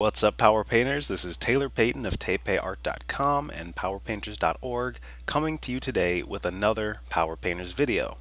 What's up, Power Painters? This is Taylor Payton of TapeArt.com and PowerPainters.org coming to you today with another Power Painters video.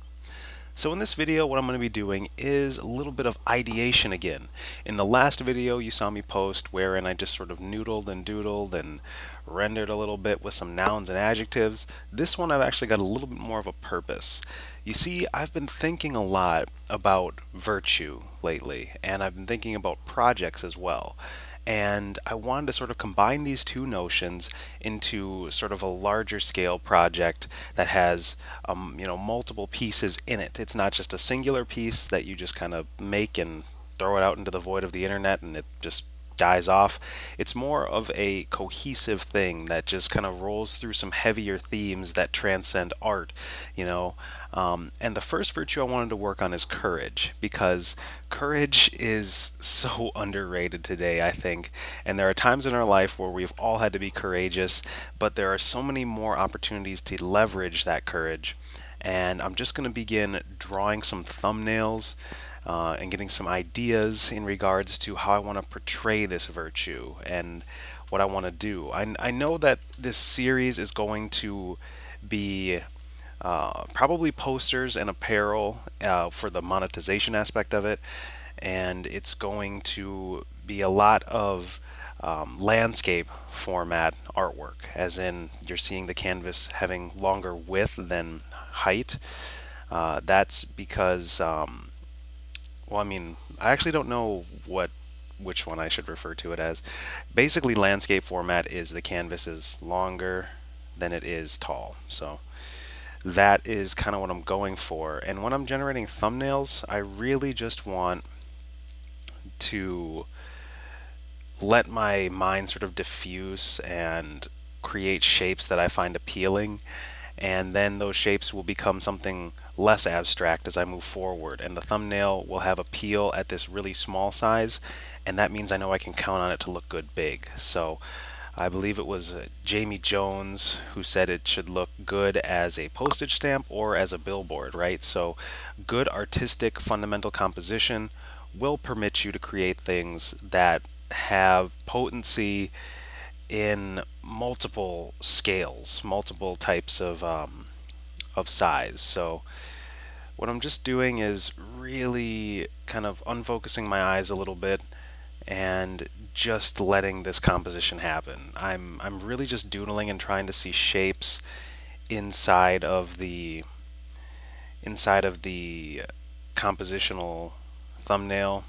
So in this video, what I'm going to be doing is a little bit of ideation again. In the last video, you saw me post wherein I just sort of noodled and doodled and rendered a little bit with some nouns and adjectives. This one I've actually got a little bit more of a purpose. You see, I've been thinking a lot about virtue lately, and I've been thinking about projects as well. And I wanted to sort of combine these two notions into sort of a larger scale project that has multiple pieces in it. It's not just a singular piece that you just kind of make and throw it out into the void of the internet and it just dies off. It's more of a cohesive thing that just kind of rolls through some heavier themes that transcend art, you know. And the first virtue I wanted to work on is courage, because courage is so underrated today, I think. And there are times in our life where we've all had to be courageous, but there are so many more opportunities to leverage that courage. And I'm just going to begin drawing some thumbnails and getting some ideas in regards to how I want to portray this virtue and what I want to do. I know that this series is going to be probably posters and apparel for the monetization aspect of it, and it's going to be a lot of landscape format artwork, as in you're seeing the canvas having longer width than height. That's because well, I mean, I actually don't know which one I should refer to it as. Basically, landscape format is the canvas is longer than it is tall. So that is kind of what I'm going for. And when I'm generating thumbnails, I really just want to let my mind sort of diffuse and create shapes that I find appealing, and then those shapes will become something less abstract as I move forward, and the thumbnail will have appeal at this really small size, and that means I know I can count on it to look good big. So I believe it was Jamie Jones who said it should look good as a postage stamp or as a billboard, right? So good artistic fundamental composition will permit you to create things that have potency in multiple scales, multiple types of size. So what I'm just doing is really kind of unfocusing my eyes a little bit and just letting this composition happen. I'm really just doodling and trying to see shapes inside of the compositional thumbnail.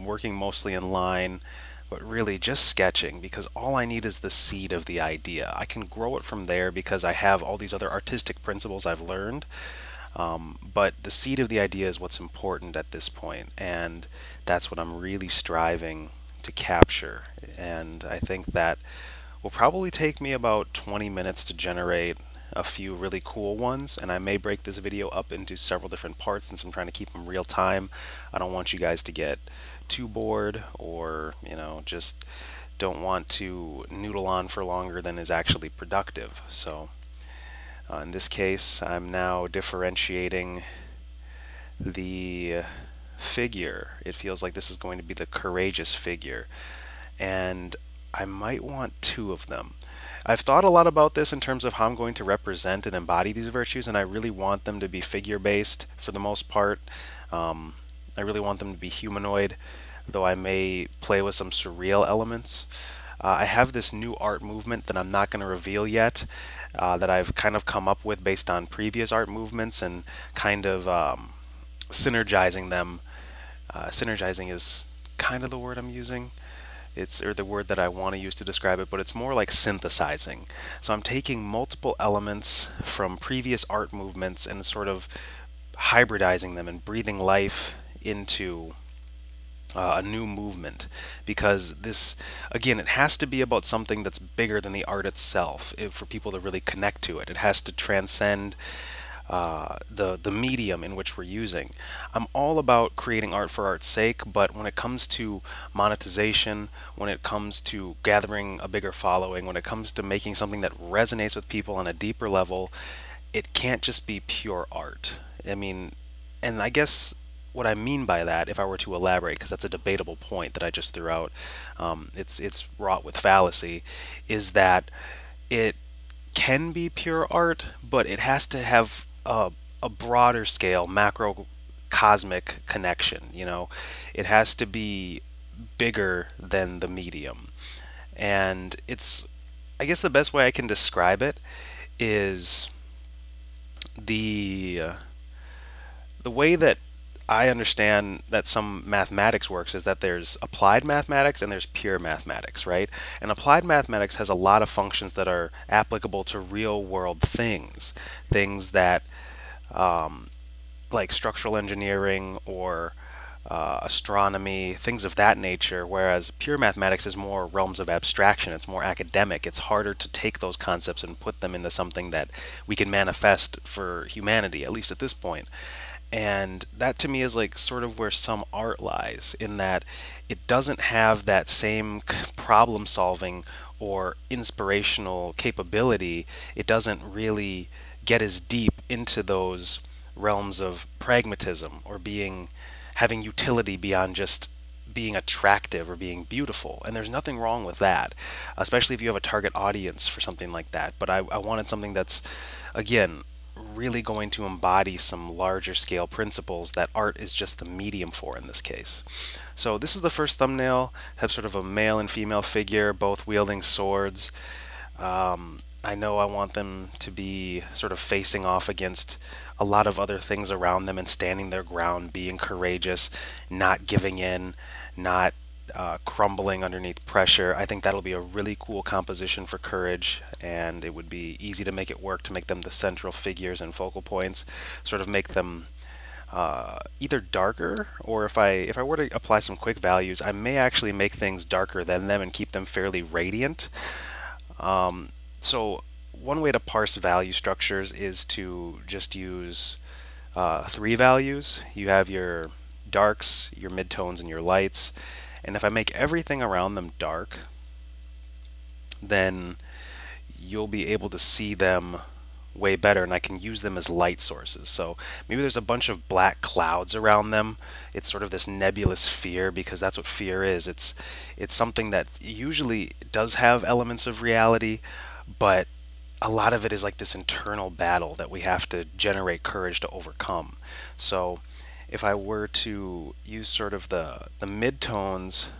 Working mostly in line, but really just sketching, because all I need is the seed of the idea. I can grow it from there because I have all these other artistic principles I've learned, but the seed of the idea is what's important at this point, and that's what I'm really striving to capture. And I think that will probably take me about 20 minutes to generate a few really cool ones, and I may break this video up into several different parts since I'm trying to keep them real time. I don't want you guys to get too bored, or just don't want to noodle on for longer than is actually productive. So in this case, I'm now differentiating the figure. It feels like this is going to be the courageous figure, and I might want two of them. I've thought a lot about this in terms of how I'm going to represent and embody these virtues, and I really want them to be figure-based for the most part. I really want them to be humanoid, though I may play with some surreal elements. I have this new art movement that I'm not going to reveal yet, that I've kind of come up with based on previous art movements and kind of synergizing them. Synergizing is kind of the word I'm using. It's or the word that I want to use to describe it, but it's more like synthesizing. So I'm taking multiple elements from previous art movements and sort of hybridizing them and breathing life into a new movement, because this, again, it has to be about something that's bigger than the art itself for people to really connect to it. It has to transcend the medium in which we're using. I'm all about creating art for art's sake, but when it comes to monetization, when it comes to gathering a bigger following, when it comes to making something that resonates with people on a deeper level, it can't just be pure art. I mean, and I guess what I mean by that, if I were to elaborate, because that's a debatable point that I just threw out, it's wrought with fallacy, is that it can be pure art, but it has to have a broader scale, macro cosmic connection. It has to be bigger than the medium. And it's, I guess the best way I can describe it is the the way that I understand that some mathematics works is that there's applied mathematics and there's pure mathematics, right? And applied mathematics has a lot of functions that are applicable to real world things, things that like structural engineering or astronomy, things of that nature, whereas pure mathematics is more realms of abstraction. It's more academic. It's harder to take those concepts and put them into something that we can manifest for humanity, at least at this point. And that to me is like sort of where some art lies, in that it doesn't have that same problem solving or inspirational capability. It doesn't really get as deep into those realms of pragmatism or being having utility beyond just being attractive or being beautiful. And there's nothing wrong with that, especially if you have a target audience for something like that. But I wanted something that's, again, really going to embody some larger scale principles that art is just the medium for in this case. So this is the first thumbnail, have sort of a male and female figure, both wielding swords. I know I want them to be sort of facing off against a lot of other things around them and standing their ground, being courageous, not giving in, not crumbling underneath pressure. I think that'll be a really cool composition for Courage, and it would be easy to make it work, to make them the central figures and focal points, sort of make them either darker, or if I were to apply some quick values, I may actually make things darker than them and keep them fairly radiant. So one way to parse value structures is to just use three values. You have your darks, your midtones, and your lights. And if I make everything around them dark, then you'll be able to see them way better, and I can use them as light sources. So maybe there's a bunch of black clouds around them. It's sort of this nebulous fear, because that's what fear is. It's something that usually does have elements of reality, but a lot of it is like this internal battle that we have to generate courage to overcome. So if I were to use sort of the midtones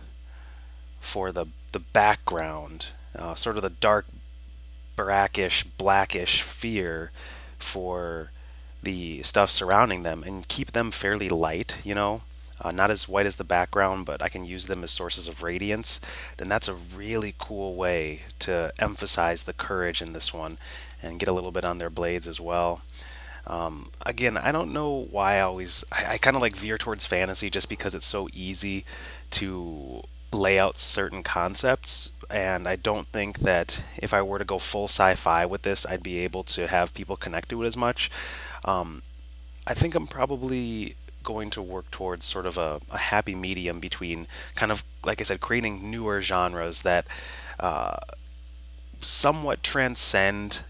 for the background, sort of the dark brackish, blackish fear for the stuff surrounding them, and keep them fairly light, not as white as the background, but I can use them as sources of radiance, then that's a really cool way to emphasize the courage in this one and get a little bit on their blades as well. Again, I don't know why I kind of like veer towards fantasy just because it's so easy to lay out certain concepts, and I don't think that if I were to go full sci-fi with this, I'd be able to have people connect to it as much. I think I'm probably going to work towards sort of a happy medium between, kind of, like I said, creating newer genres that somewhat transcend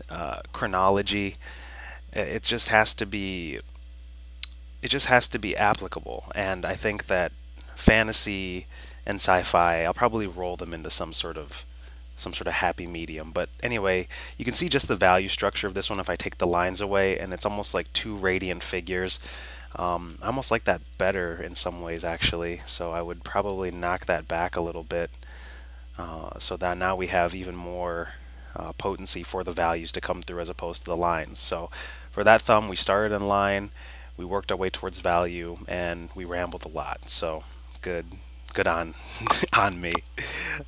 chronology. It just has to be applicable, and I think that fantasy and sci-fi, I'll probably roll them into some sort of happy medium. But anyway, you can see just the value structure of this one if I take the lines away, and it's almost like two radiant figures. I almost like that better in some ways, actually, so I would probably knock that back a little bit, so that now we have even more potency for the values to come through as opposed to the lines. So for that thumb, we started in line, we worked our way towards value, and we rambled a lot. So good on on me.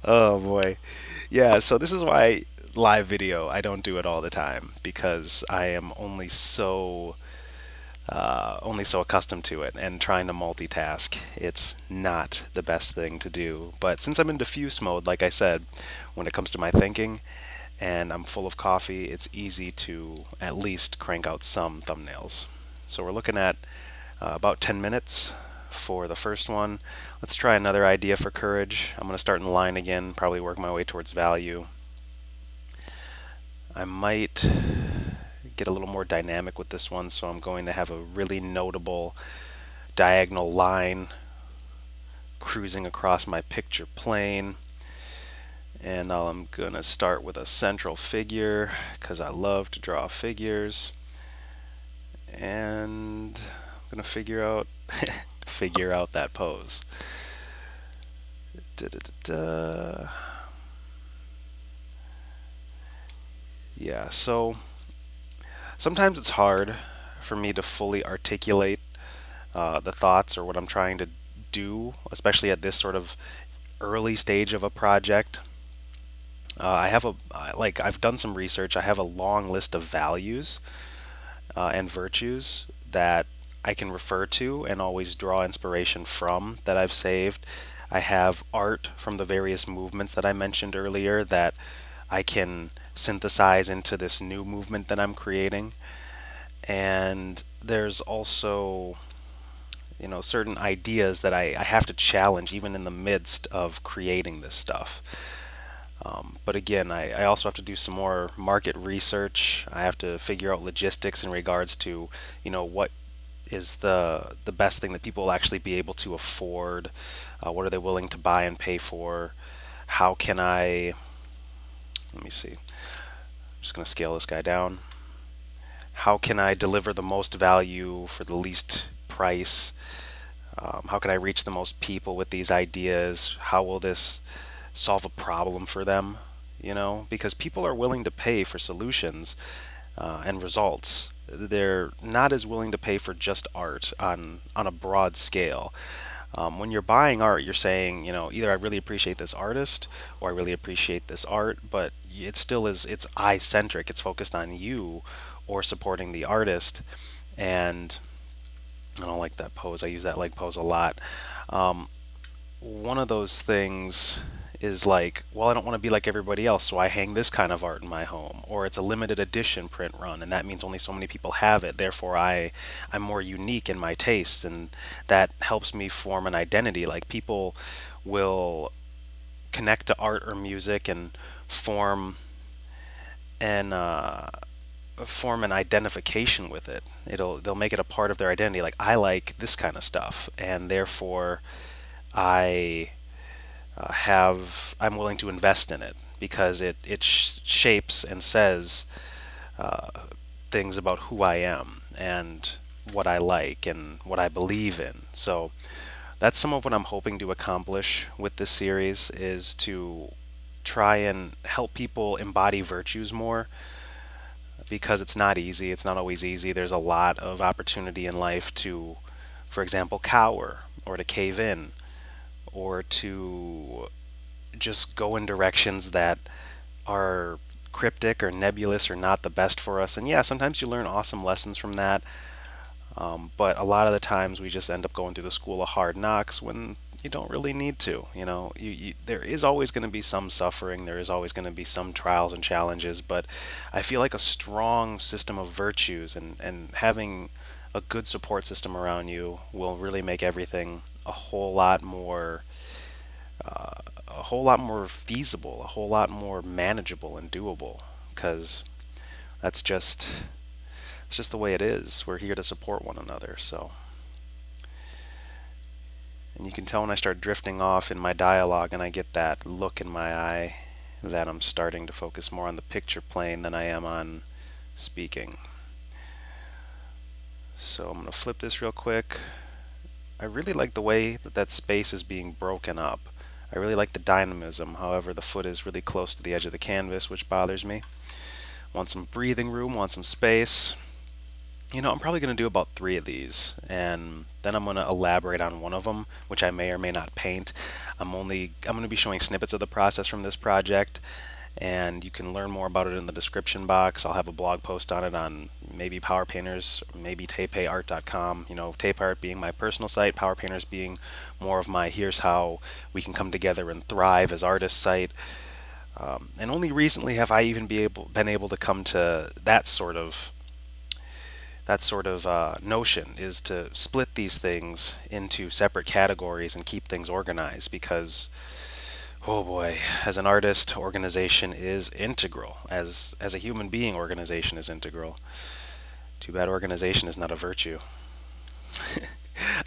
Oh boy. Yeah, so this is why live video, I don't do it all the time, because I am only so accustomed to it, and trying to multitask, it's not the best thing to do. But since I'm in diffuse mode, like I said, when it comes to my thinking, and I'm full of coffee, it's easy to at least crank out some thumbnails. So we're looking at about 10 minutes for the first one. Let's try another idea for courage. I'm going to start in line again, probably work my way towards value. I might get a little more dynamic with this one, so I'm going to have a really notable diagonal line cruising across my picture plane. And now I'm going to start with a central figure because I love to draw figures. And I'm going to figure out that pose. Yeah, so sometimes it's hard for me to fully articulate the thoughts or what I'm trying to do, especially at this sort of early stage of a project. I've done some research. I have a long list of values and virtues that I can refer to and always draw inspiration from that I've saved. I have art from the various movements that I mentioned earlier that I can synthesize into this new movement that I'm creating. And there's also, certain ideas that I have to challenge even in the midst of creating this stuff. But again, I also have to do some more market research. I have to figure out logistics in regards to, what is the best thing that people will actually be able to afford. What are they willing to buy and pay for? How can let me see. I'm just going to scale this guy down. How can I deliver the most value for the least price? How can I reach the most people with these ideas? How will this solve a problem for them? Because people are willing to pay for solutions and results. They're not as willing to pay for just art on a broad scale. When you're buying art, you're saying, either I really appreciate this artist or I really appreciate this art, but it still is, it's eye-centric. It's focused on you or supporting the artist. And I don't like that pose. I use that leg pose a lot. One of those things is like, well, I don't want to be like everybody else, so I hang this kind of art in my home. Or it's a limited edition print run, and that means only so many people have it. Therefore, I'm more unique in my tastes, and that helps me form an identity. Like, people will connect to art or music and form an identification with it. They'll make it a part of their identity. Like, I like this kind of stuff, and therefore I'm willing to invest in it because it shapes and says things about who I am and what I like and what I believe in. So that's some of what I'm hoping to accomplish with this series, is to try and help people embody virtues more, because it's not easy. It's not always easy. There's a lot of opportunity in life to, for example, cower or to cave in or to just go in directions that are cryptic or nebulous or not the best for us. And yeah, sometimes you learn awesome lessons from that. But a lot of the times we just end up going through the school of hard knocks when you don't really need to. There is always going to be some suffering. There is always going to be some trials and challenges. But I feel like a strong system of virtues and having a good support system around you will really make everything a whole lot more feasible, a whole lot more manageable and doable, because it's just the way it is. We're here to support one another. So, and you can tell when I start drifting off in my dialogue and I get that look in my eye that I'm starting to focus more on the picture plane than I am on speaking. So I'm going to flip this real quick. I really like the way that space is being broken up. I really like the dynamism. However, the foot is really close to the edge of the canvas, which bothers me. Want some breathing room, want some space. I'm probably going to do about 3 of these, and then I'm going to elaborate on one of them, which I may or may not paint. I'm going to be showing snippets of the process from this project, and you can learn more about it in the description box. I'll have a blog post on it on maybe Power Painters, maybe TepeArt.com. Tape Art being my personal site, Power Painters being more of my here's how we can come together and thrive as artists site. And only recently have I even been able to come to that sort of notion, is to split these things into separate categories and keep things organized, because oh boy, as an artist, organization is integral. As a human being, organization is integral. Too bad organization is not a virtue.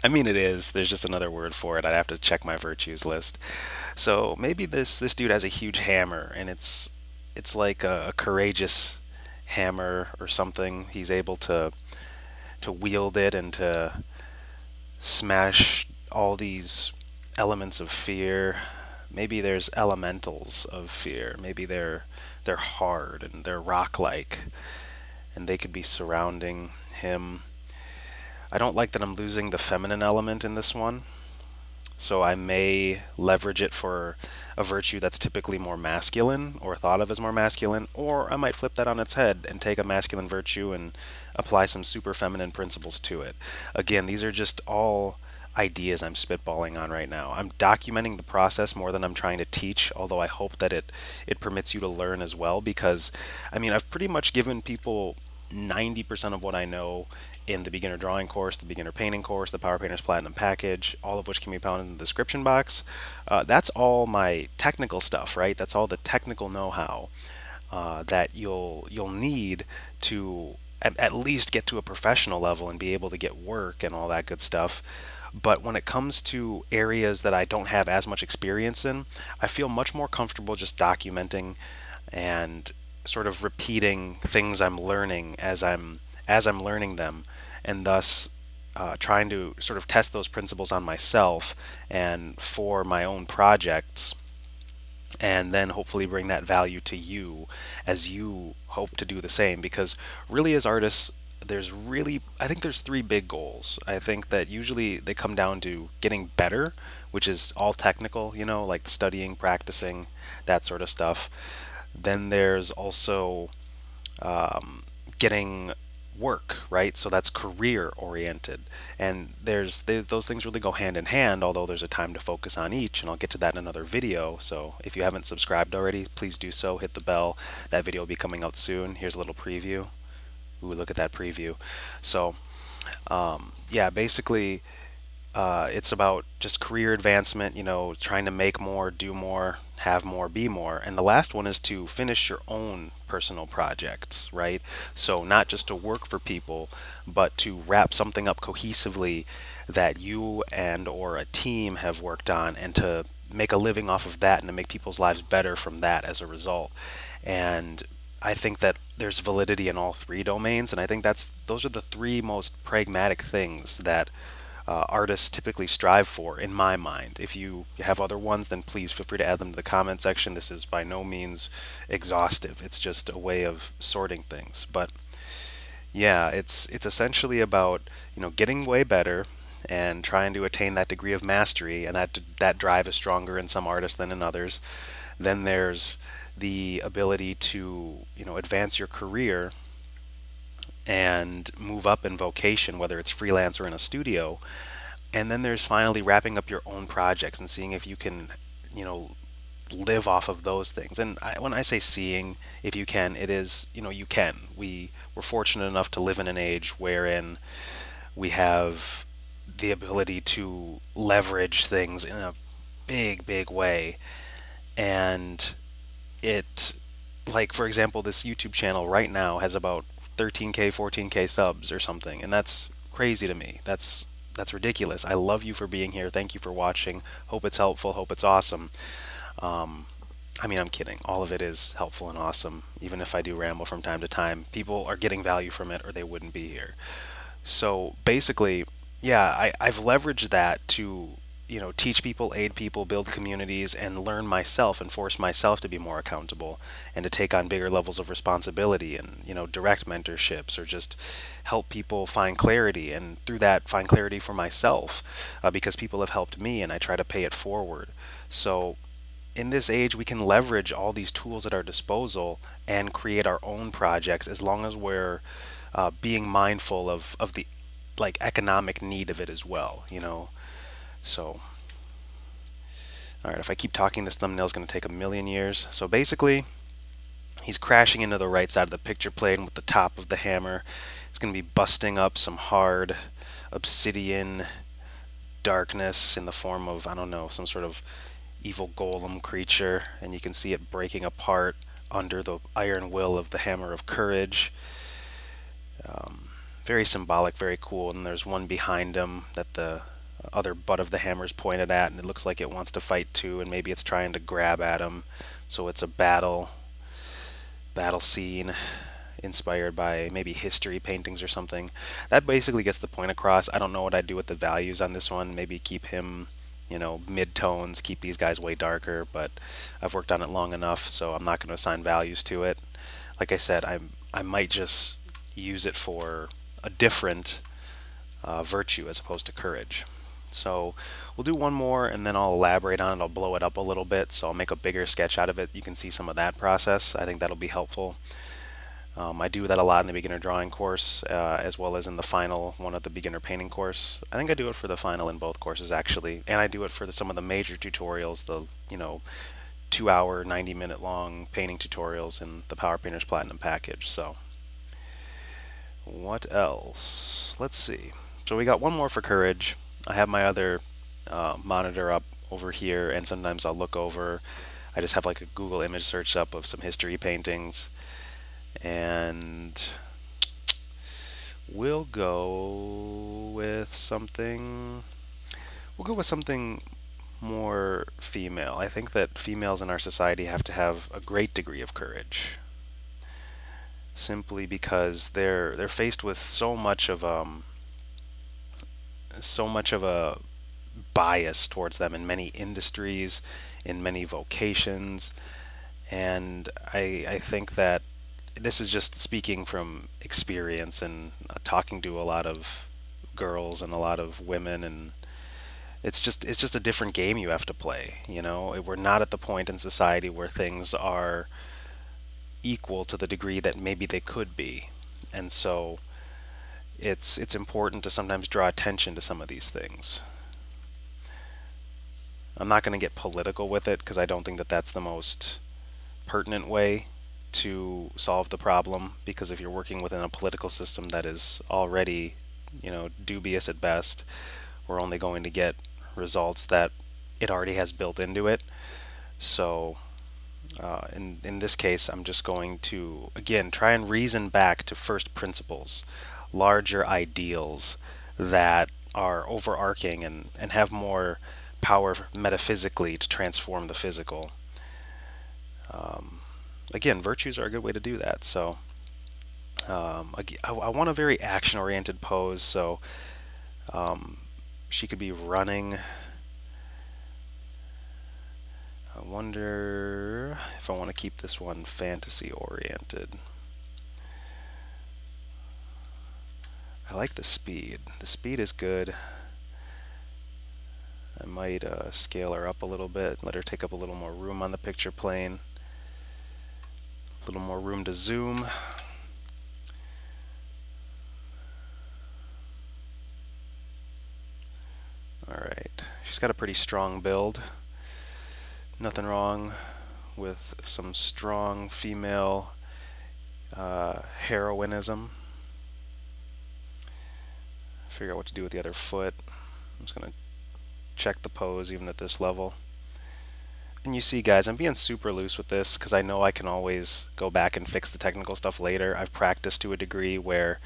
I mean, it is. There's just another word for it. I'd have to check my virtues list. So maybe this dude has a huge hammer, and it's like a courageous hammer or something. He's able to wield it and to smash all these elements of fear. Maybe there's elementals of fear. Maybe they're hard and they're rock-like, and they could be surrounding him. I don't like that I'm losing the feminine element in this one, so I may leverage it for a virtue that's typically more masculine or thought of as more masculine, or I might flip that on its head and take a masculine virtue and apply some super feminine principles to it. Again, these are just all ideas I'm spitballing on right now. I'm documenting the process more than I'm trying to teach, although I hope that it permits you to learn as well, because I mean, I've pretty much given people 90% of what I know in the beginner drawing course, the beginner painting course, the Power Painters Platinum package, all of which can be found in the description box. That's all my technical stuff, right? That's all the technical know-how that you'll need to at least get to a professional level and be able to get work and all that good stuff. But when it comes to areas that I don't have as much experience in, I feel much more comfortable just documenting and sort of repeating things I'm learning as I'm learning them, and thus trying to sort of test those principles on myself and for my own projects, and then hopefully bring that value to you as you hope to do the same. Because really, as artists, I think there's three big goals. I think that usually they come down to getting better, which is all technical, like studying, practicing, that sort of stuff. Then there's also getting work, right? So that's career oriented. And those things really go hand in hand, although there's a time to focus on each, and I'll get to that in another video. So if you haven't subscribed already, please do so. Hit the bell. That video will be coming out soon. Here's a little preview. Ooh, look at that preview. So yeah, basically it's about just career advancement, trying to make more, do more, have more, be more. And the last one is to finish your own personal projects, right? So not just to work for people, but to wrap something up cohesively that you and or a team have worked on, and to make a living off of that and to make people's lives better from that as a result. And I think that there's validity in all three domains, and I think those are the three most pragmatic things that artists typically strive for, in my mind. If you have other ones, then please feel free to add them to the comment section. This is by no means exhaustive. It's just a way of sorting things. But yeah, it's essentially about getting way better and trying to attain that degree of mastery, and that drive is stronger in some artists than in others. Then there's the ability to advance your career and move up in vocation, whether it's freelance or in a studio. And then there's finally wrapping up your own projects and seeing if you can, live off of those things. And when I say seeing if you can, it is, you can. We're fortunate enough to live in an age wherein we have the ability to leverage things in a big, big way. And like, for example, this YouTube channel right now has about 13K, 14K subs or something, and that's crazy to me. That's ridiculous. I love you for being here. Thank you for watching. Hope it's helpful. Hope it's awesome. I mean, I'm kidding. All of it is helpful and awesome. Even if I do ramble from time to time, people are getting value from it or they wouldn't be here. So basically, yeah, I've leveraged that to teach people, aid people, build communities, and learn myself and force myself to be more accountable and to take on bigger levels of responsibility and, direct mentorships or just help people find clarity, and through that find clarity for myself because people have helped me and I try to pay it forward. So in this age, we can leverage all these tools at our disposal and create our own projects as long as we're being mindful of the economic need of it as well, So, alright, if I keep talking, this thumbnail is going to take a million years. So basically, he's crashing into the right side of the picture plane with the top of the hammer. It's going to be busting up some hard obsidian darkness in the form of, I don't know, some sort of evil golem creature. And you can see it breaking apart under the iron will of the hammer of courage. very symbolic, very cool. And there's one behind him that the other butt of the hammer is pointed at, and it looks like it wants to fight too, and maybe it's trying to grab at him. So it's a battle scene inspired by maybe history paintings or something. That basically gets the point across. I don't know what I'd do with the values on this one. Maybe keep him, you know, mid-tones, keep these guys way darker, but I've worked on it long enough, so I'm not going to assign values to it. Like I said, I might just use it for a different virtue as opposed to courage. So we'll do one more and then I'll elaborate on it. I'll blow it up a little bit, so I'll make a bigger sketch out of it. You can see some of that process. I think that'll be helpful. I do that a lot in the beginner drawing course, as well as in the final one of the beginner painting course. I think I do it for the final in both courses actually, and I do it for some of the major tutorials, the 2-hour, 90-minute long painting tutorials in the Power Painters Platinum package. So what else? Let's see. So we got one more for courage. I have my other monitor up over here, and sometimes I'll look over. I just have like a Google image search up of some history paintings, and we'll go with something. We'll go with something more female. I think that females in our society have to have a great degree of courage, simply because they're faced with so much of a bias towards them in many industries, in many vocations, and I think that this is just speaking from experience and talking to a lot of girls and a lot of women, and it's just a different game you have to play. You know, we're not at the point in society where things are equal to the degree that maybe they could be, and so it's important to sometimes draw attention to some of these things. I'm not going to get political with it because I don't think that that's the most pertinent way to solve the problem, because if you're working within a political system that is already, dubious at best, we're only going to get results that it already has built into it. So in this case, I'm just going to, again, try and reason back to first principles, larger ideals that are overarching and have more power metaphysically to transform the physical. Again, virtues are a good way to do that. So I want a very action-oriented pose, so she could be running. I wonder if I want to keep this one fantasy-oriented. I like the speed. The speed is good. I might scale her up a little bit, let her take up a little more room on the picture plane. A little more room to zoom. Alright, she's got a pretty strong build. Nothing wrong with some strong female heroinism. Figure out what to do with the other foot. I'm just going to check the pose even at this level. And you see, guys, I'm being super loose with this because I know I can always go back and fix the technical stuff later. I've practiced to a degree where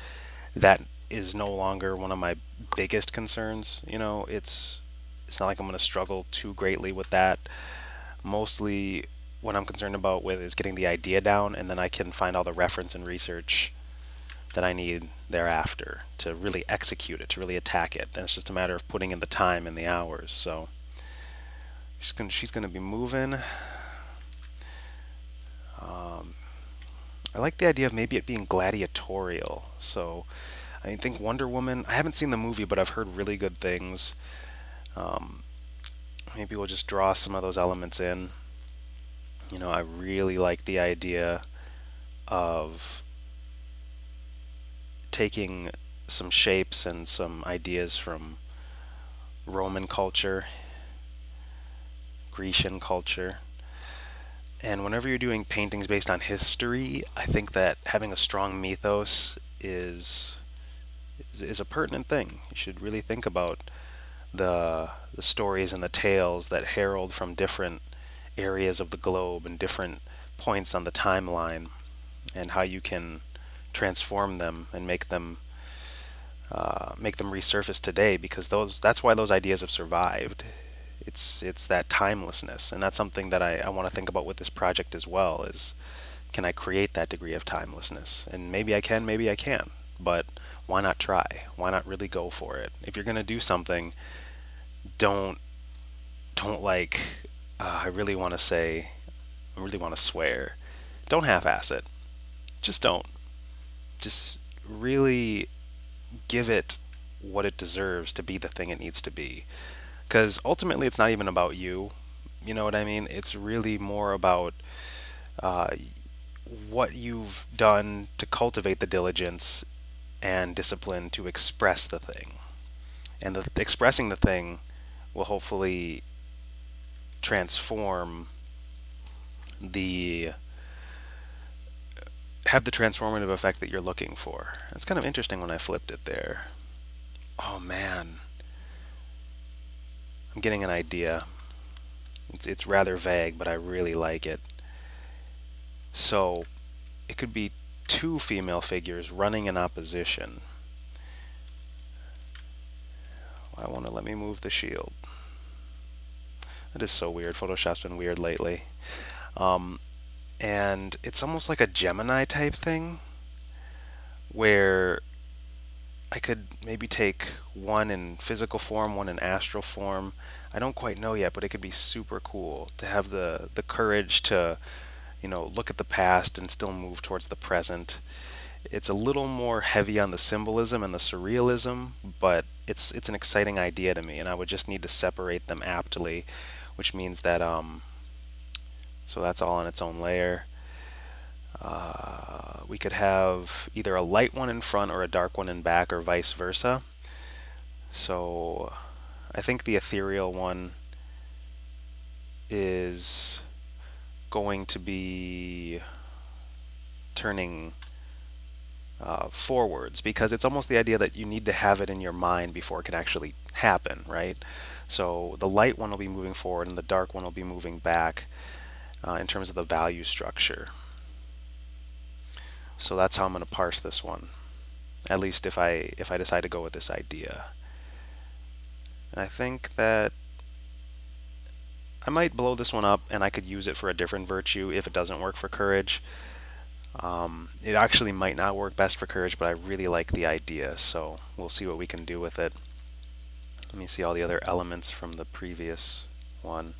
that is no longer one of my biggest concerns. It's not like I'm going to struggle too greatly with that. Mostly what I'm concerned about with is getting the idea down, and then I can find all the reference and research that I need thereafter to really execute it, to really attack it. Then it's just a matter of putting in the time and the hours. So she's gonna be moving. I like the idea of maybe it being gladiatorial. So I think Wonder Woman, I haven't seen the movie, but I've heard really good things. Maybe we'll just draw some of those elements in. I really like the idea of taking some shapes and some ideas from Roman culture, Grecian culture. And whenever you're doing paintings based on history, I think that having a strong mythos is a pertinent thing. You should really think about the stories and the tales that herald from different areas of the globe and different points on the timeline, and how you can transform them and make them make them resurface today, because that's why those ideas have survived. It's that timelessness, and that's something that I want to think about with this project as well, is can I create that degree of timelessness? And maybe I can, maybe I can't, but why not try? Why not really go for it? If you're going to do something, don't like, I really want to say, I really want to swear, don't half-ass it. Just don't. Just really give it what it deserves to be the thing it needs to be. Because ultimately, it's not even about you. You know what I mean? It's really more about uh, what you've done to cultivate the diligence and discipline to express the thing. And expressing the thing will hopefully transform the have the transformative effect that you're looking for. It's kind of interesting when I flipped it there. Oh man, I'm getting an idea. It's rather vague, but I really like it. So it could be two female figures running in opposition. I want to let me move the shield. That is so weird. Photoshop's been weird lately. And it's almost like a Gemini type thing, where I could maybe take one in physical form, one in astral form. I don't quite know yet, but it could be super cool to have the courage to, look at the past and still move towards the present. It's a little more heavy on the symbolism and the surrealism, but it's an exciting idea to me, and I would just need to separate them aptly, which means that so that's all on its own layer. We could have either a light one in front or a dark one in back, or vice versa. So I think the ethereal one is going to be turning forwards, because it's almost the idea that you need to have it in your mind before it can actually happen, right? So the light one will be moving forward and the dark one will be moving back in terms of the value structure. So that's how I'm going to parse this one, at least if I decide to go with this idea. And I think that I might blow this one up and I could use it for a different virtue if it doesn't work for courage. It actually might not work best for courage, but I really like the idea, so we'll see what we can do with it. Let me see all the other elements from the previous one.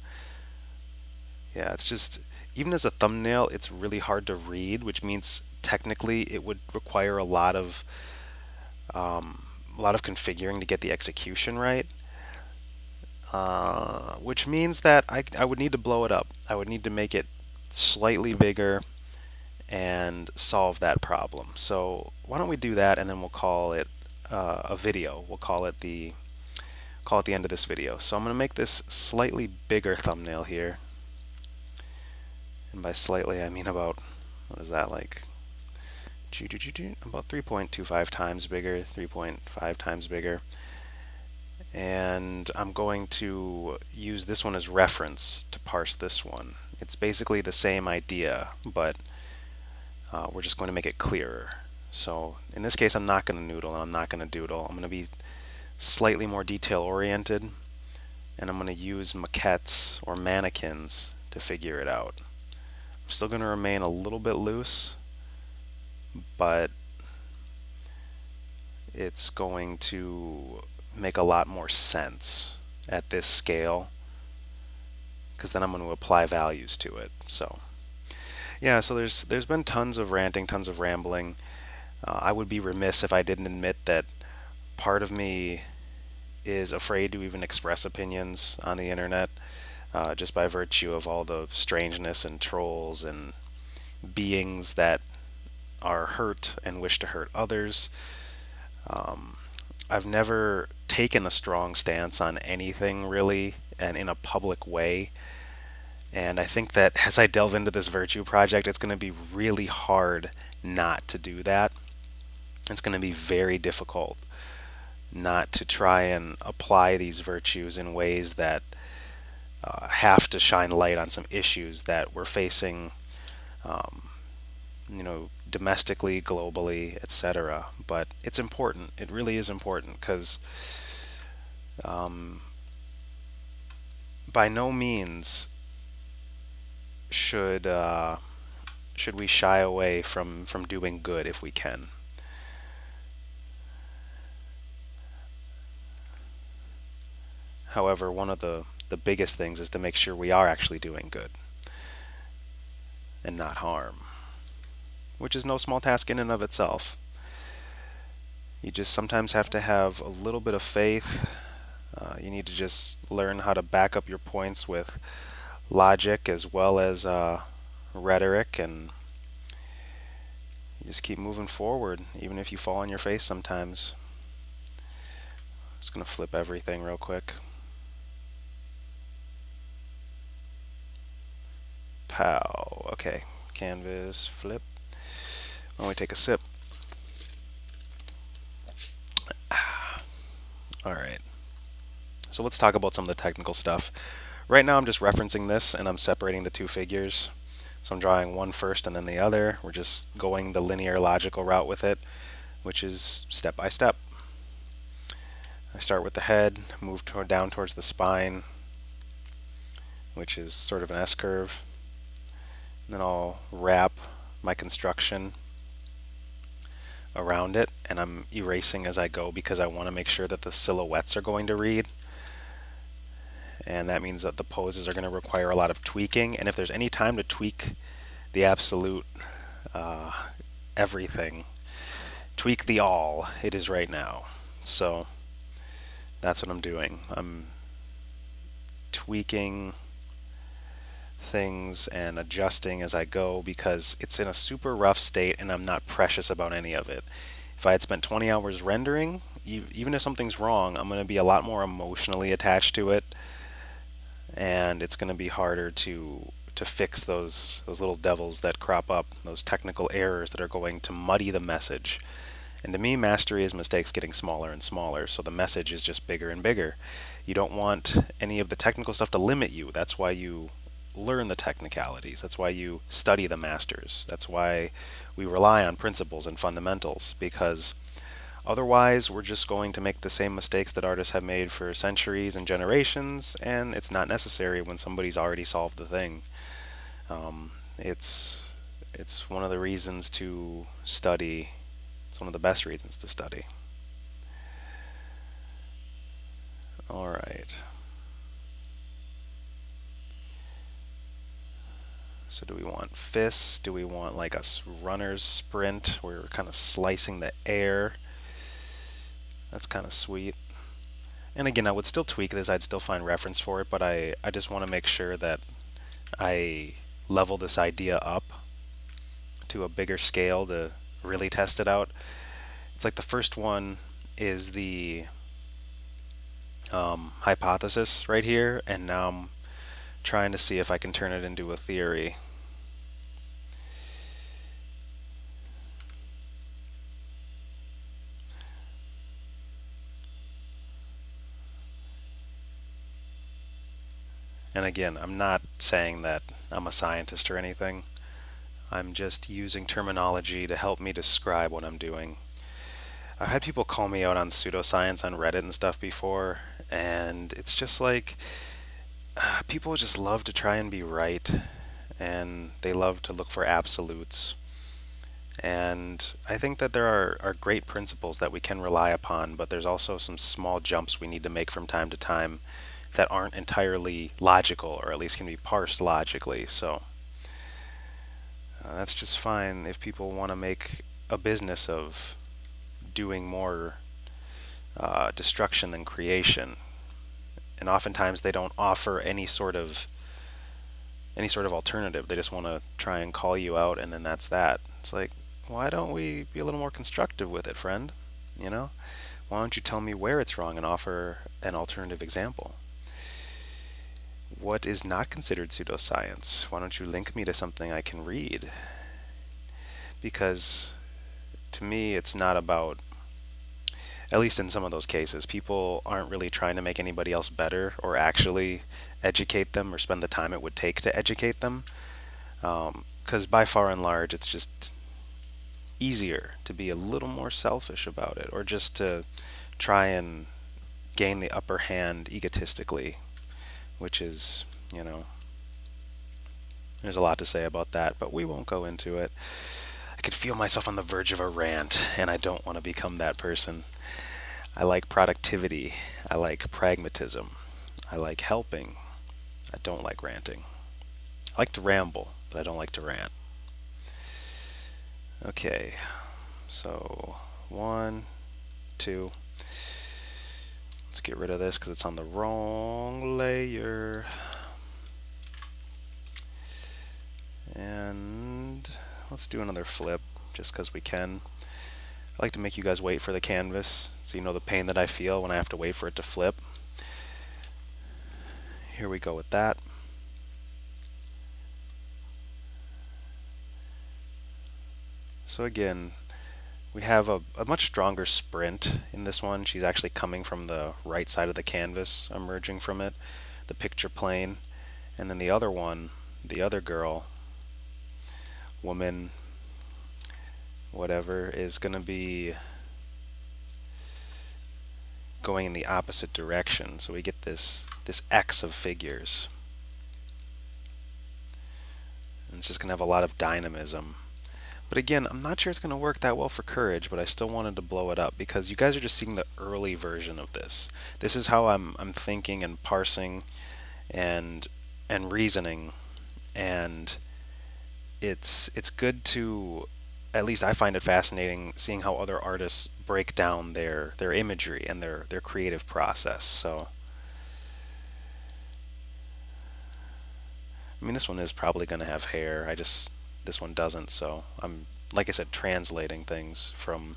Yeah, it's just, even as a thumbnail, it's really hard to read, which means technically it would require a lot of configuring to get the execution right. Which means that I would need to blow it up. I would need to make it slightly bigger and solve that problem. So why don't we do that, and then we'll call it a video. We'll call it the end of this video. So I'm going to make this slightly bigger thumbnail here. And by slightly, I mean about, what is that, like, about 3.25 times bigger, 3.5 times bigger. And I'm going to use this one as reference to parse this one. It's basically the same idea, but we're just going to make it clearer. So in this case, I'm not going to noodle and I'm not going to doodle. I'm going to be slightly more detail oriented, and I'm going to use maquettes or mannequins to figure it out. I'm still going to remain a little bit loose, but it's going to make a lot more sense at this scale, because then I'm going to apply values to it. So yeah, so there's been tons of ranting, tons of rambling. I would be remiss if I didn't admit that part of me is afraid to even express opinions on the internet, just by virtue of all the strangeness and trolls and beings that are hurt and wish to hurt others. I've never taken a strong stance on anything really, and in a public way. And I think that as I delve into this virtue project, it's going to be really hard not to do that. It's going to be very difficult not to try and apply these virtues in ways that have to shine light on some issues that we're facing, domestically, globally, etc. But it's important. It really is important because by no means should should we shy away from doing good if we can. However, one of the biggest things is to make sure we are actually doing good and not harm, which is no small task in and of itself. You just sometimes have to have a little bit of faith. You need to just learn how to back up your points with logic as well as rhetoric, and you just keep moving forward, even if you fall on your face sometimes. Just going to flip everything real quick. Pow. Okay, canvas, flip. Why don't we take a sip? Alright, so let's talk about some of the technical stuff. Right now I'm just referencing this and I'm separating the two figures. So I'm drawing one first and then the other. We're just going the linear logical route with it, which is step by step. I start with the head, move down towards the spine, which is sort of an S-curve. Then I'll wrap my construction around it, and I'm erasing as I go because I want to make sure that the silhouettes are going to read, and that means that the poses are going to require a lot of tweaking, and if there's any time to tweak the absolute everything, tweak the all, it is right now. So that's what I'm doing. I'm tweaking things and adjusting as I go because it's in a super rough state and I'm not precious about any of it. If I had spent 20 hours rendering, even if something's wrong, I'm going to be a lot more emotionally attached to it, and it's going to be harder to fix those little devils that crop up, those technical errors that are going to muddy the message. And to me, mastery is mistakes getting smaller and smaller, so the message is just bigger and bigger. You don't want any of the technical stuff to limit you. That's why you learn the technicalities. That's why you study the masters. That's why we rely on principles and fundamentals, because otherwise we're just going to make the same mistakes that artists have made for centuries and generations, and it's not necessary when somebody's already solved the thing. It's one of the reasons to study. It's one of the best reasons to study. All right. So do we want fists? Do we want like a runner's sprint where we're kind of slicing the air? That's kind of sweet. And again, I would still tweak this. I'd still find reference for it, but I just want to make sure that I level this idea up to a bigger scale to really test it out. It's like the first one is the hypothesis right here, and now I'm trying to see if I can turn it into a theory. And again, I'm not saying that I'm a scientist or anything. I'm just using terminology to help me describe what I'm doing. I've had people call me out on pseudoscience on Reddit and stuff before, and it's just like people just love to try and be right, and they love to look for absolutes. And I think that there are great principles that we can rely upon, but there's also some small jumps we need to make from time to time that aren't entirely logical, or at least can be parsed logically. So that's just fine if people want to make a business of doing more destruction than creation. And oftentimes they don't offer any sort of alternative. They just want to try and call you out, and then that's that. It's like, why don't we be a little more constructive with it, friend? You know? Why don't you tell me where it's wrong and offer an alternative example? What is not considered pseudoscience? Why don't you link me to something I can read? Because to me, it's not about, at least in some of those cases, people aren't really trying to make anybody else better or actually educate them or spend the time it would take to educate them. Because by far and large, it's just easier to be a little more selfish about it, or just to try and gain the upper hand egotistically, which is, you know, there's a lot to say about that, but we won't go into it. I could feel myself on the verge of a rant, and I don't want to become that person. I like productivity. I like pragmatism. I like helping. I don't like ranting. I like to ramble, but I don't like to rant. Okay, so 1, 2. Let's get rid of this because it's on the wrong layer. And let's do another flip just because we can. I like to make you guys wait for the canvas so you know the pain that I feel when I have to wait for it to flip. Here we go with that. So again, we have a much stronger sprint in this one. She's actually coming from the right side of the canvas, emerging from it, the picture plane. And then the other one, the other girl, woman, whatever, is going to be going in the opposite direction. So we get this X of figures. And it's just going to have a lot of dynamism. But again, I'm not sure it's going to work that well for Courage, but I still wanted to blow it up because you guys are just seeing the early version of this. This is how I'm thinking and parsing and reasoning, and it's good to, at least I find it fascinating seeing how other artists break down their imagery and their creative process. So I mean, this one is probably going to have hair. This one doesn't, so I'm, like I said, translating things from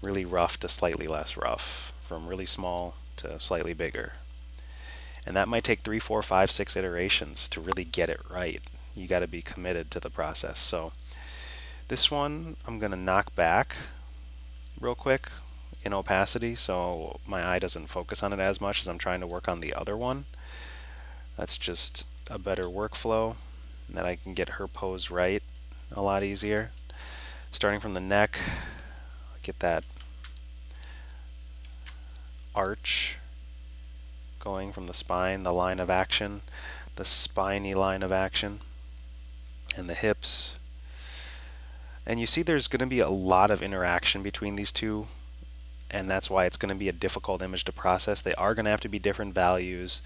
really rough to slightly less rough, from really small to slightly bigger. And that might take 3, 4, 5, 6 iterations to really get it right. You got to be committed to the process. So this one I'm going to knock back real quick in opacity so my eye doesn't focus on it as much as I'm trying to work on the other one. That's just a better workflow, that I can get her pose right a lot easier. Starting from the neck, get that arch going from the spine, the line of action, the spiny line of action, and the hips. And you see there's going to be a lot of interaction between these two, and that's why it's going to be a difficult image to process. They are going to have to be different values,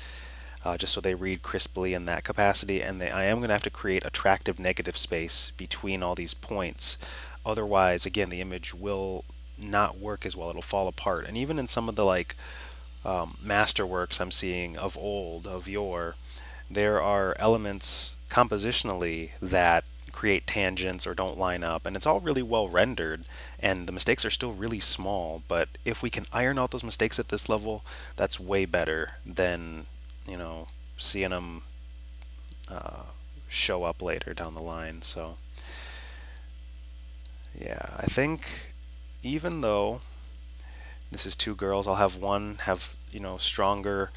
just so they read crisply in that capacity, and I am going to have to create attractive negative space between all these points. Otherwise, again, the image will not work as well. It'll fall apart. And even in some of the masterworks I'm seeing of old, of yore, there are elements compositionally that create tangents or don't line up, and it's all really well rendered, and the mistakes are still really small. But if we can iron out those mistakes at this level, that's way better than, you know, seeing them show up later down the line. So yeah, I think even though this is two girls, I'll have one have, you know, stronger,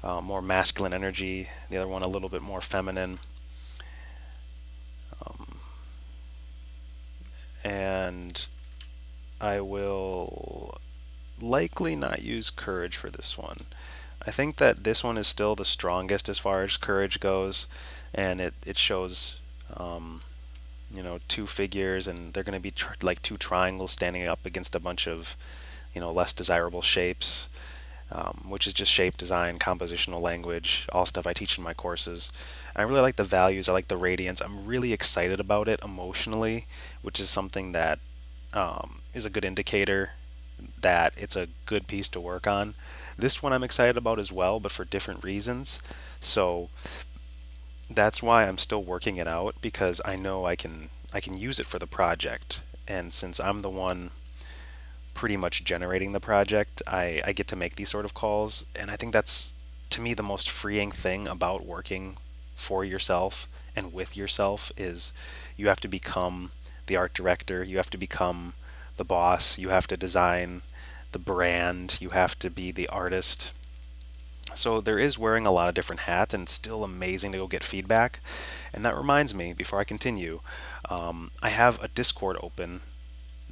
more masculine energy, the other one a little bit more feminine. And I will likely not use Courage for this one. I think that this one is still the strongest as far as Courage goes, and it shows, you know, two figures, and they're going to be like two triangles standing up against a bunch of, you know, less desirable shapes, which is just shape design, compositional language, all stuff I teach in my courses. I really like the values. I like the radiance. I'm really excited about it emotionally, which is something that is a good indicator that it's a good piece to work on. This one I'm excited about as well, but for different reasons. So that's why I'm still working it out, because I know I can use it for the project. And since I'm the one pretty much generating the project, I get to make these sort of calls, and I think that's, to me, the most freeing thing about working for yourself and with yourself is you have to become the art director, you have to become the boss, you have to design the brand, you have to be the artist. So there is wearing a lot of different hats, and it's still amazing to go get feedback. And that reminds me, before I continue, I have a Discord open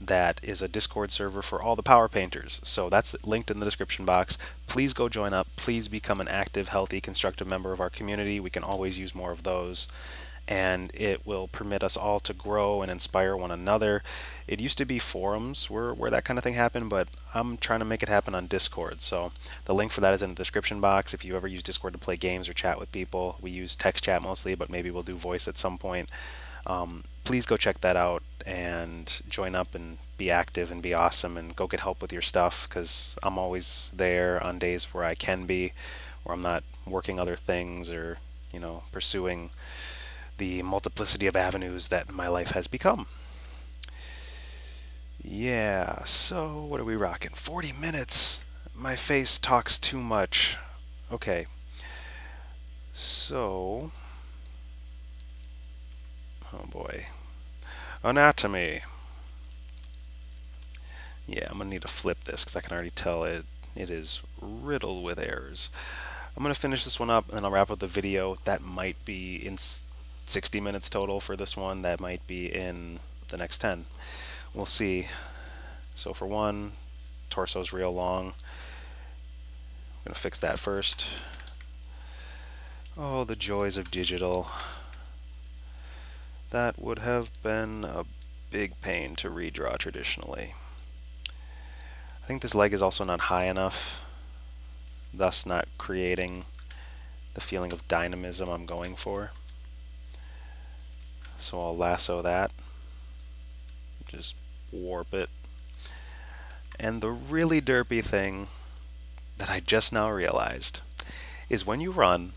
that is a Discord server for all the power painters. So that's linked in the description box. Please go join up. Please become an active, healthy, constructive member of our community. We can always use more of those. And it will permit us all to grow and inspire one another. It used to be forums where that kind of thing happened, but I'm trying to make it happen on Discord. So the link for that is in the description box. If you ever use Discord to play games or chat with people, we use text chat mostly, but maybe we'll do voice at some point. Please go check that out and join up and be active and be awesome and go get help with your stuff, because I'm always there on days where I can be, where I'm not working other things or, pursuing the multiplicity of avenues that my life has become. Yeah, so what are we rocking? 40 minutes! My face talks too much. Okay. So... oh boy. Anatomy. Yeah, I'm going to need to flip this because I can already tell it is riddled with errors. I'm going to finish this one up and then I'll wrap up the video. That might be in 60 minutes total for this one. That might be in the next 10. We'll see. So for one, torso's real long. I'm going to fix that first. Oh, the joys of digital. That would have been a big pain to redraw traditionally. I think this leg is also not high enough, thus not creating the feeling of dynamism I'm going for. So I'll lasso that, just warp it. And the really derpy thing that I just now realized is when you run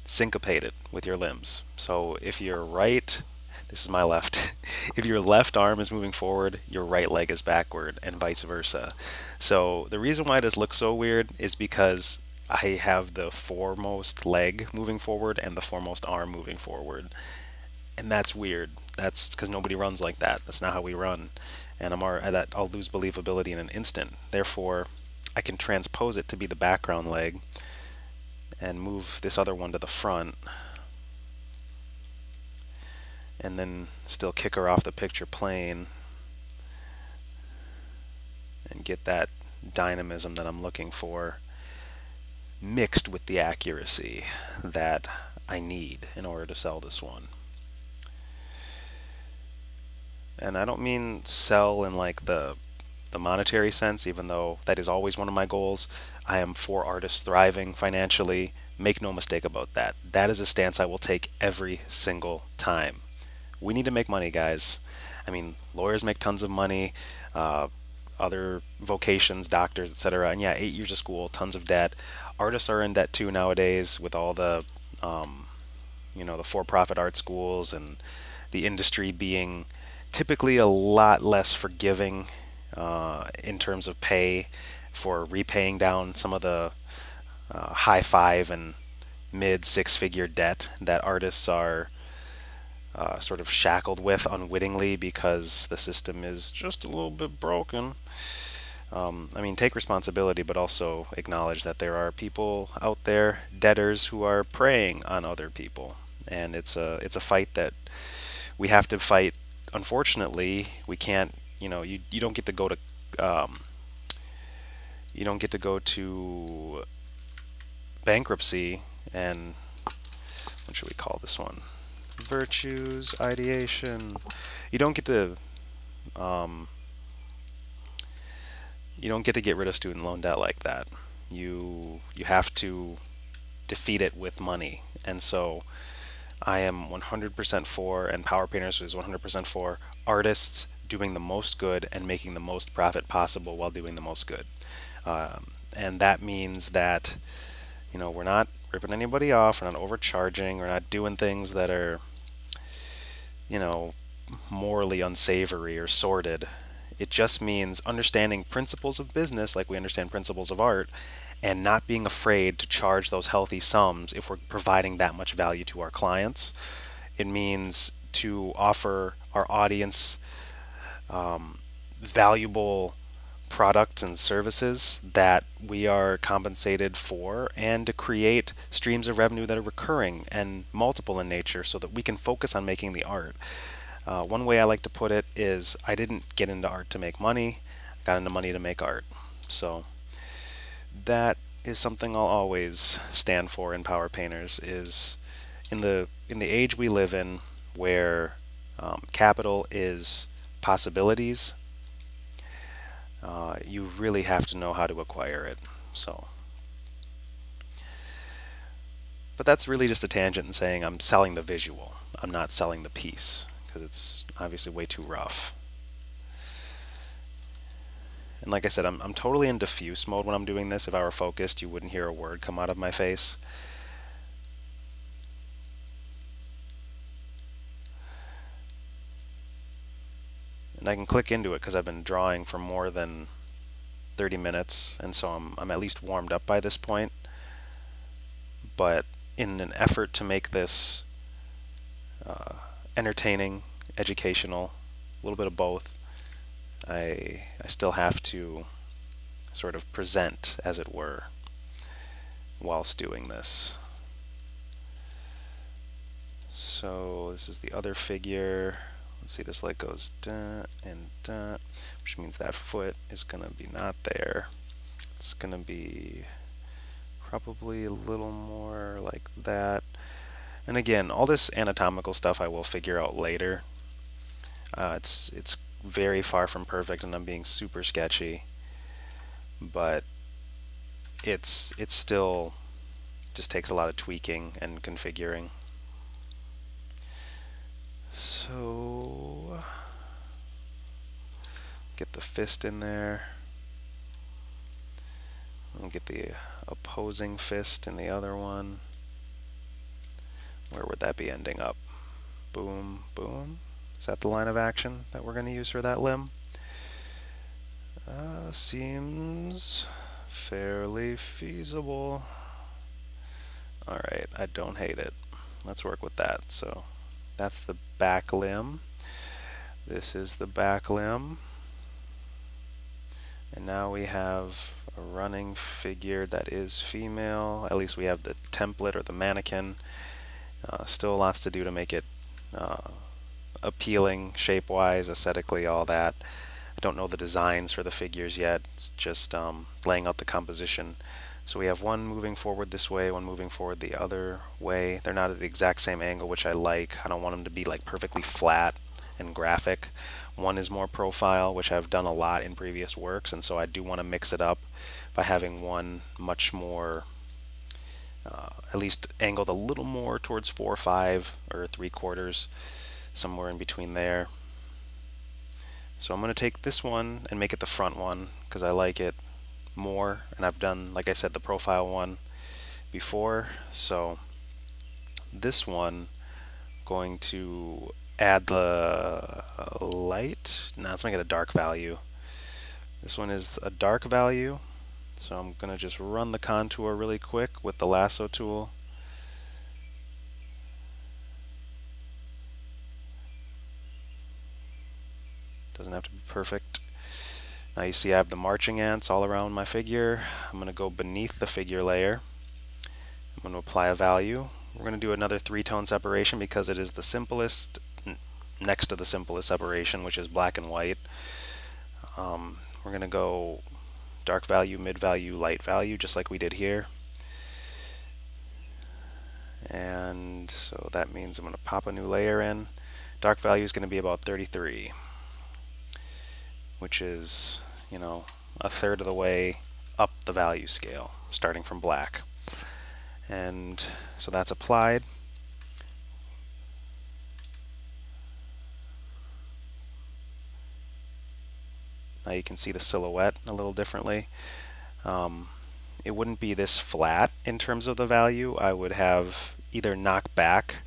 syncopated with your limbs. So if your right, this is my left, if your left arm is moving forward, your right leg is backward, and vice versa. So the reason why this looks so weird is because I have the foremost leg moving forward and the foremost arm moving forward. And that's weird. That's because nobody runs like that. That's not how we run. And I'll lose believability in an instant. Therefore, I can transpose it to be the background leg and move this other one to the front, and then still kick her off the picture plane and get that dynamism that I'm looking for mixed with the accuracy that I need in order to sell this one. And I don't mean sell in like the monetary sense, even though that is always one of my goals. I am for artists thriving financially. Make no mistake about that. That is a stance I will take every single time. We need to make money, guys. I mean, lawyers make tons of money, other vocations, doctors, etc. And yeah, 8 years of school, tons of debt. Artists are in debt too nowadays with all the, the for-profit art schools and the industry being typically a lot less forgiving in terms of pay for repaying down some of the high 5 and mid 6-figure debt that artists are sort of shackled with unwittingly because the system is just a little bit broken. I mean, take responsibility, but also acknowledge that there are people out there, debtors, who are preying on other people, and it's a fight that we have to fight. Unfortunately, we can't. You don't get to go to bankruptcy and what should we call this one? Virtues, ideation. You don't get to get rid of student loan debt like that. You have to defeat it with money. And so I am 100% for, and Power Painters is 100% for, artists doing the most good and making the most profit possible while doing the most good. And that means that, we're not ripping anybody off, we're not overcharging, we're not doing things that are, morally unsavory or sordid. It just means understanding principles of business like we understand principles of art, and not being afraid to charge those healthy sums if we're providing that much value to our clients. It means to offer our audience valuable products and services that we are compensated for, and to create streams of revenue that are recurring and multiple in nature so that we can focus on making the art. One way I like to put it is I didn't get into art to make money, I got into money to make art. So that is something I'll always stand for in Power Painters, is in the age we live in, where capital is possibilities, you really have to know how to acquire it. So, but that's really just a tangent in saying I'm selling the visual. I'm not selling the piece, because it's obviously way too rough. And like I said, I'm totally in diffuse mode when I'm doing this. If I were focused, you wouldn't hear a word come out of my face. And I can click into it because I've been drawing for more than 30 minutes, and so I'm at least warmed up by this point. But in an effort to make this entertaining, educational, a little bit of both, I still have to sort of present, as it were, whilst doing this. So this is the other figure. Let's see, this leg goes da and da, which means that foot is going to be not there. It's going to be probably a little more like that. And again, all this anatomical stuff I will figure out later. It's very far from perfect, and I'm being super sketchy, but it's still just takes a lot of tweaking and configuring. So get the fist in there. We'll get the opposing fist in the other one. Where would that be ending up? Boom, boom. Is that the line of action that we're going to use for that limb? Seems fairly feasible. Alright, I don't hate it. Let's work with that. So that's the back limb. This is the back limb. And now we have a running figure that is female. At least we have the template or the mannequin. Still lots to do to make it appealing shape-wise, aesthetically, all that. I don't know the designs for the figures yet. It's just laying out the composition. So we have one moving forward this way, one moving forward the other way. They're not at the exact same angle, which I like. I don't want them to be like perfectly flat and graphic. One is more profile, which I've done a lot in previous works, and so I do want to mix it up by having one much more at least angled a little more towards 4/5 or 3/4, somewhere in between there. So I'm going to take this one and make it the front one because I like it more, and I've done, like I said, the profile one before. So this one, going to add the light. Now let's make it a dark value. This one is a dark value. So I'm going to just run the contour really quick with the lasso tool. Doesn't have to be perfect. Now you see I have the marching ants all around my figure. I'm going to go beneath the figure layer. I'm going to apply a value. We're going to do another 3-tone separation because it is the simplest, next to the simplest separation, which is black and white. We're going to go dark value, mid value, light value, just like we did here. And so that means I'm going to pop a new layer in. Dark value is going to be about 33, which is, you know, a third of the way up the value scale, starting from black. And so that's applied. Now you can see the silhouette a little differently. It wouldn't be this flat in terms of the value. I would have either knock back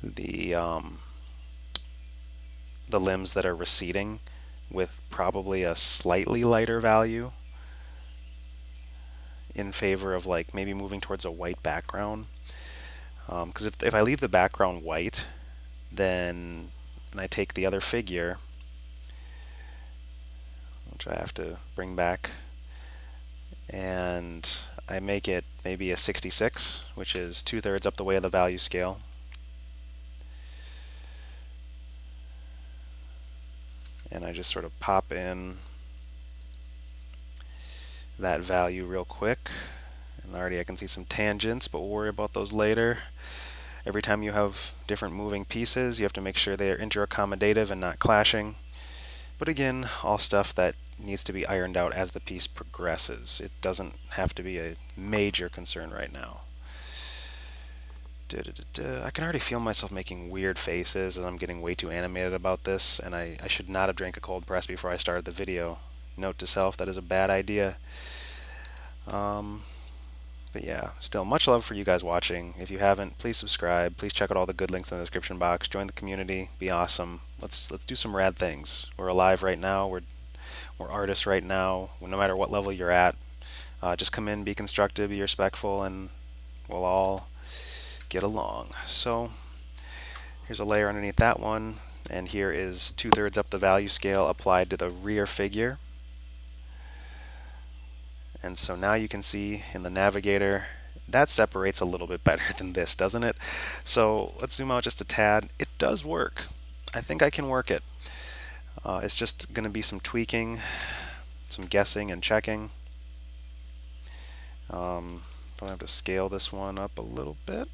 the limbs that are receding with probably a slightly lighter value in favor of like maybe moving towards a white background. Because if I leave the background white, then and I take the other figure, which I have to bring back, and I make it maybe a 66, which is 2/3 up the way of the value scale. and I just sort of pop in that value real quick. And already I can see some tangents, but we'll worry about those later. Every time you have different moving pieces, you have to make sure they are interaccommodative and not clashing. But again, all stuff that needs to be ironed out as the piece progresses. It doesn't have to be a major concern right now. I can already feel myself making weird faces, and I'm getting way too animated about this, and I should not have drank a cold press before I started the video. Note to self, that is a bad idea. But yeah, still much love for you guys watching. If you haven't, please subscribe. Please check out all the good links in the description box. Join the community. Be awesome. Let's do some rad things. We're alive right now. We're artists right now. No matter what level you're at, just come in, be constructive, be respectful, and we'll all get along. So here's a layer underneath that one, and here is 2/3 up the value scale applied to the rear figure. And so now you can see in the navigator that separates a little bit better than this, doesn't it? So let's zoom out just a tad. It does work. I think I can work it. It's just going to be some tweaking, some guessing and checking. I'm going to have to scale this one up a little bit.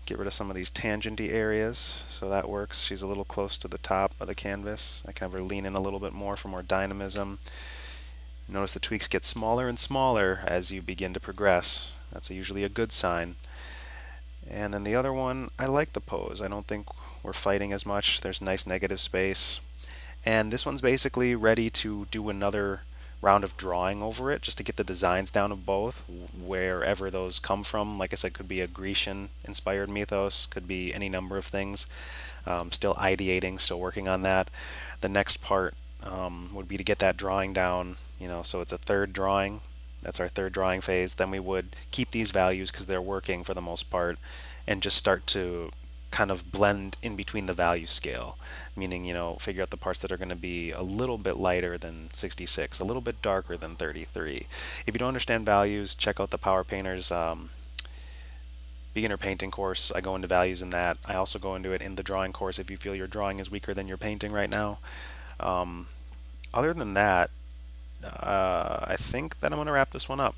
Get rid of some of these tangenty areas, so that works. She's a little close to the top of the canvas. I can have her lean in a little bit more for more dynamism. Notice the tweaks get smaller and smaller as you begin to progress. That's usually a good sign. And then the other one, I like the pose. I don't think we're fighting as much. There's nice negative space. And this one's basically ready to do another round of drawing over it, just to get the designs down of both, wherever those come from. Like I said, could be a Grecian inspired mythos, could be any number of things. Still ideating, still working on that. The next part would be to get that drawing down, so it's a third drawing. That's our third drawing phase. Then we would keep these values because they're working for the most part, and just start to kind of blend in between the value scale, meaning, figure out the parts that are going to be a little bit lighter than 66, a little bit darker than 33. If you don't understand values, check out the Power Painters beginner painting course. I go into values in that. I also go into it in the drawing course if you feel your drawing is weaker than your painting right now. Other than that, I think that I'm going to wrap this one up.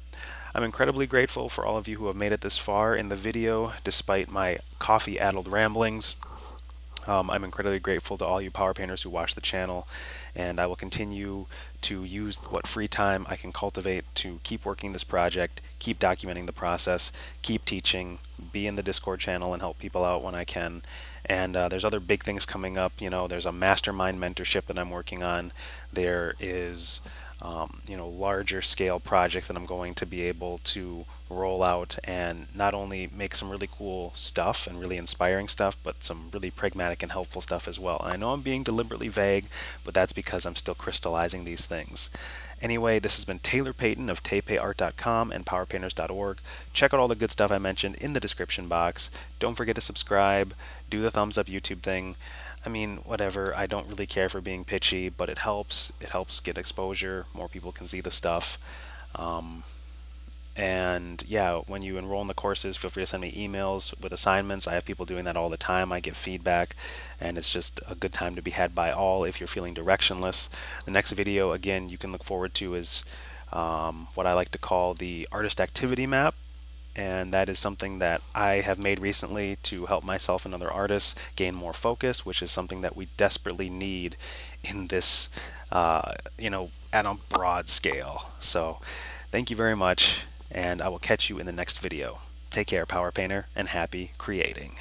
I'm incredibly grateful for all of you who have made it this far in the video, despite my coffee-addled ramblings. I'm incredibly grateful to all you power painters who watch the channel, and I will continue to use what free time I can cultivate to keep working this project, keep documenting the process, keep teaching, be in the Discord channel and help people out when I can. And there's other big things coming up. There's a mastermind mentorship that I'm working on. There is larger scale projects that I'm going to be able to roll out and not only make some really cool stuff and really inspiring stuff, but some really pragmatic and helpful stuff as well. And I know I'm being deliberately vague, but that's because I'm still crystallizing these things. Anyway, this has been Taylor Payton of TepeArt.com and PowerPainters.org. Check out all the good stuff I mentioned in the description box. Don't forget to subscribe, do the thumbs up YouTube thing. I mean, whatever, I don't really care for being pitchy, but it helps. It helps get exposure. More people can see the stuff. And yeah, when you enroll in the courses, feel free to send me emails with assignments. I have people doing that all the time. I get feedback, and it's just a good time to be had by all if you're feeling directionless. The next video, again, you can look forward to is what I like to call the artist activity map. And that is something that I have made recently to help myself and other artists gain more focus, which is something that we desperately need in this, at a broad scale. So thank you very much, and I will catch you in the next video. Take care, Power Painter, and happy creating.